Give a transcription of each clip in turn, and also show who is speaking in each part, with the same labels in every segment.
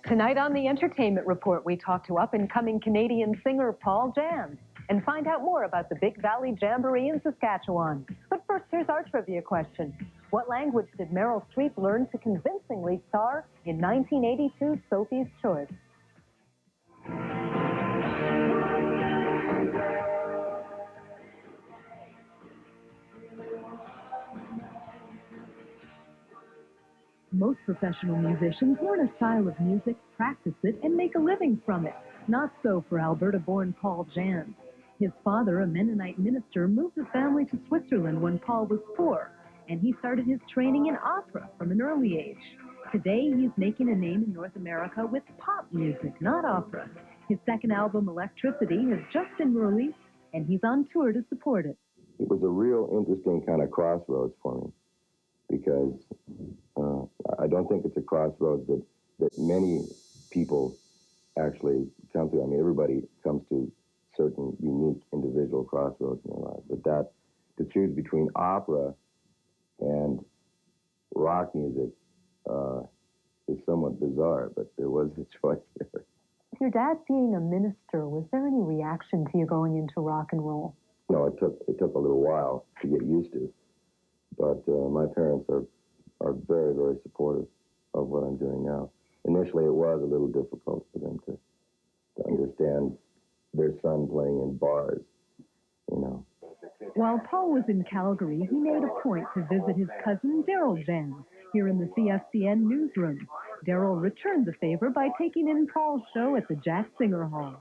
Speaker 1: Tonight on the Entertainment Report, we talk to up-and-coming Canadian singer Paul Janz and find out more about the Big Valley Jamboree in Saskatchewan. But first, here's our trivia question. What language did Meryl Streep learn to convincingly star in 1982's Sophie's Choice? Most professional musicians learn a style of music, practice it, and make a living from it. Not so for Alberta-born Paul Janz. His father, a Mennonite minister, moved the family to Switzerland when Paul was 4, and he started his training in opera from an early age. Today, he's making a name in North America with pop music, not opera. His second album, Electricity, has just been released, and he's on tour to support it.
Speaker 2: It was a real interesting kind of crossroads for me, because I don't think it's a crossroads that many people actually come to. I mean, everybody comes to certain unique individual crossroads in their lives, but that to choose between opera and rock music is somewhat bizarre, but there was a choice there.
Speaker 1: Your dad being a minister, was there any reaction to you going into rock and roll?
Speaker 2: No, it took a little while to get used to, but my parents are very, very supportive of what I'm doing now. Initially, it was a little difficult for them to understand their son playing in bars, you know.
Speaker 1: While Paul was in Calgary, he made a point to visit his cousin Darrel Janz here in the CFCN newsroom. Darrel returned the favor by taking in Paul's show at the Jack Singer Hall.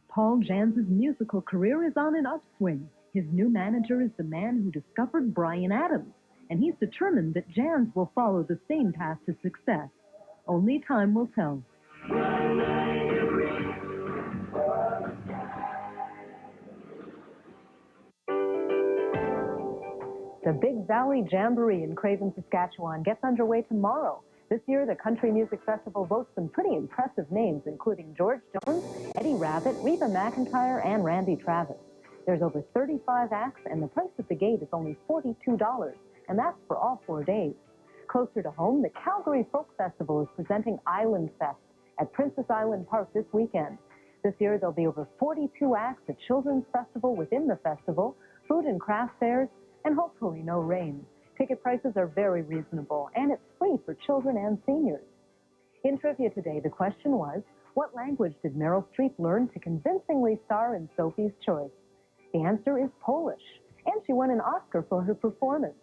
Speaker 1: Paul Janz's musical career is on an upswing. His new manager is the man who discovered Bryan Adams, and he's determined that Janz will follow the same path to success. Only time will tell. The Big Valley Jamboree in Craven, Saskatchewan gets underway tomorrow. This year, the Country Music Festival boasts some pretty impressive names, including George Jones, Eddie Rabbitt, Reba McEntire, and Randy Travis. There's over 35 acts, and the price at the gate is only $42, and that's for all 4 days. Closer to home, the Calgary Folk Festival is presenting Island Fest at Princess Island Park this weekend. This year, there'll be over 42 acts, a children's festival within the festival, food and craft fairs, and hopefully no rain. Ticket prices are very reasonable, and it's free for children and seniors. In trivia today, the question was, what language did Meryl Streep learn to convincingly star in Sophie's Choice? The answer is Polish, and she won an Oscar for her performance.